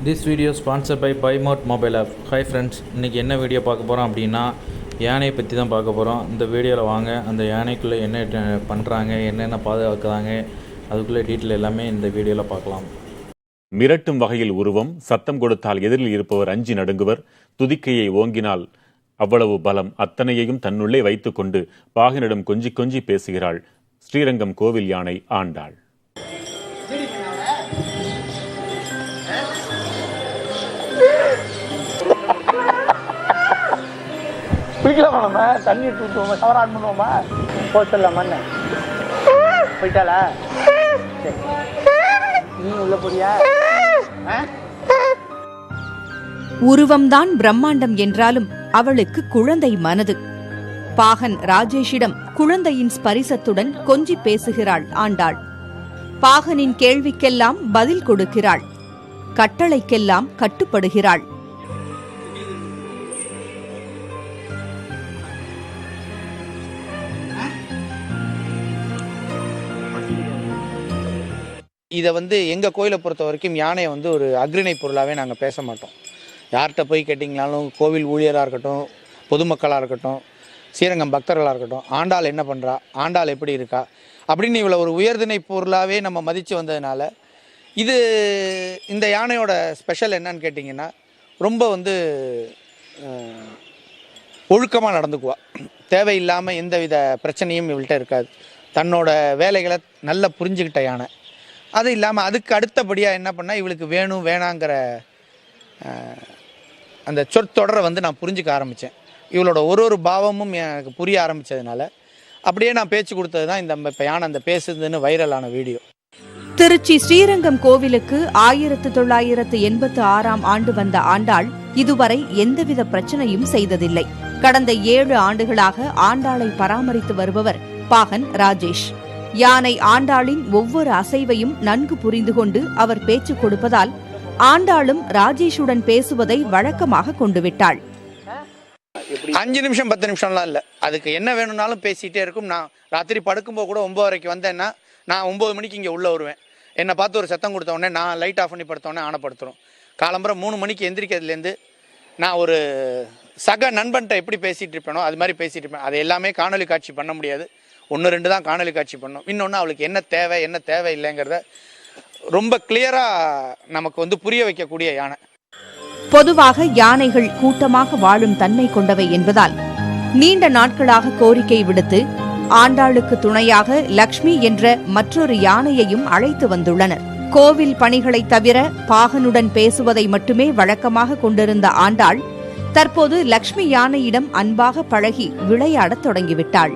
This video is sponsored by Buymart Mobile App. Hi friends, இன்றைக்கி என்ன video பார்க்க போகிறோம் அப்படின்னா யானையை பற்றி தான் பார்க்க போகிறோம். இந்த வீடியோவில் வாங்க அந்த யானைக்குள்ளே என்ன பண்ணுறாங்க, என்னென்ன பாதுகாக்கிறாங்க, அதுக்குள்ளே டீட்டெயில் எல்லாமே இந்த வீடியோவில் பார்க்கலாம். மிரட்டும் வகையில் உருவம், சத்தம் கொடுத்தால் எதிரில் இருப்பவர் அஞ்சி நடுங்குவர், துதிக்கையை ஓங்கினால் அவ்வளவு பலம், அத்தனையையும் தன்னுள்ளே வைத்துக்கொண்டு பாகனிடம் கொஞ்சி கொஞ்சி பேசுகிறாள் ஸ்ரீரங்கம் கோவில் யானை ஆண்டாள். குளிக்கலாமா, நம்ம தண்ணி ஊற்றுவோமா, ஷவர் ஆன் பண்ணுவோமா, போச்சலாமா, போயிட்டாளா? சரி, நீ உள்ள போறியா? உருவம்தான் பிரம்மாண்டம் என்றாலும் அவளுக்கு குழந்தை மனது. பாகன் ராஜேஷிடம் குழந்தையின் ஸ்பரிசத்துடன் கொஞ்சி பேசுகிறாள் ஆண்டாள். பாகனின் கேள்விக்கெல்லாம் பதில் கொடுக்கிறாள், கட்டளைக்கெல்லாம் கட்டுப்படுகிறாள். இதை எங்கள் கோயிலை பொறுத்த வரைக்கும் யானையை ஒரு அக்ரிணை பொருளாகவே நாங்கள் பேச மாட்டோம். யார்கிட்ட போய் கேட்டிங்கனாலும், கோவில் ஊழியராக இருக்கட்டும், பொதுமக்களாக இருக்கட்டும், ஸ்ரீரங்கம் பக்தர்களாக இருக்கட்டும், ஆண்டாள் என்ன பண்ணுறா, ஆண்டாள் எப்படி இருக்கா அப்படின்னு இவ்வளோ ஒரு உயர்திணை பொருளாகவே நம்ம மதித்து வந்ததுனால, இது இந்த யானையோட ஸ்பெஷல் என்னன்னு கேட்டிங்கன்னா, ரொம்ப ஒழுக்கமாக நடந்துக்குவா. தேவையில்லாமல் எந்தவித பிரச்சனையும் இவள்கிட்ட இருக்காது. தன்னோட வேலைகளை நல்லா புரிஞ்சுக்கிட்ட யானை. அது இல்லாமல் அதுக்கு அடுத்தபடியாக என்ன பண்ணால், இவளுக்கு வேணும் வேணாங்கிற அந்த சொற்றொடரை நான் புரிஞ்சுக்க ஆரம்பித்தேன். இவளோட ஒரு பாவமும் எனக்கு புரிய ஆரம்பித்ததுனால அப்படியே நான் பேச்சு கொடுத்தது தான் இந்த இப்போ யானை அந்த பேசுதுன்னு வைரலான வீடியோ. திருச்சி ஸ்ரீரங்கம் கோவிலுக்கு 1986ஆம் ஆண்டு வந்த ஆண்டாள் இதுவரை எந்தவித பிரச்சனையும் செய்ததில்லை. கடந்த 7 ஆண்டுகளாக ஆண்டாளை பராமரித்து வருபவர் பாகன் ராஜேஷ். யானை ஆண்டாளின் ஒவ்வொரு அசைவையும் நன்கு புரிந்து கொண்டு அவர் பேச்சு கொடுப்பதால் ஆண்டாளும் ராஜேஷுடன் பேசுவதை வழக்கமாக கொண்டுவிட்டாள். 5 நிமிஷம் 10 நிமிஷம்லாம் இல்லை, அதுக்கு என்ன வேணும்னாலும் பேசிகிட்டே இருக்கும். நான் ராத்திரி படுக்கும்போது கூட 9:30 வந்தேன்னா நான் 9 மணிக்கு இங்கே உள்ளே வருவேன். என்னை பார்த்து ஒரு சத்தம் கொடுத்த உடனே நான் லைட் ஆஃப் பண்ணி படுத்த உடனே ஆனப்படுத்துகிறோம். காலம்பரம் 3 மணிக்கு எந்திரிக்கிறதுலேருந்து நான் ஒரு சக நண்பன்கிட்ட எப்படி பேசிகிட்டு இருப்பேனோ அது மாதிரி பேசிகிட்டு இருப்பேன். அது எல்லாமே காணொலி காட்சி பண்ண முடியாது. 1-2 தான் காணொலி காட்சி பண்ணோம். இன்னொன்று அவளுக்கு என்ன தேவை என்ன தேவையில்லைங்கிறத ரொம்ப கிளியராக நமக்கு புரிய வைக்கக்கூடிய யானை. பொதுவாக யானைகள் கூட்டமாக வாழும் தன்மை கொண்டவை என்பதால் நீண்ட நாட்களாக கோரிக்கை விடுத்து ஆண்டாளுக்கு துணையாக லக்ஷ்மி என்ற மற்றொரு யானையையும் அழைத்து வந்துள்ளனர். கோவில் பணிகளை தவிர பாகனுடன் பேசுவதை மட்டுமே வழக்கமாக கொண்டிருந்த ஆண்டாள் தற்போது லக்ஷ்மி யானையிடம் அன்பாக பழகி விளையாடத் தொடங்கிவிட்டாள்.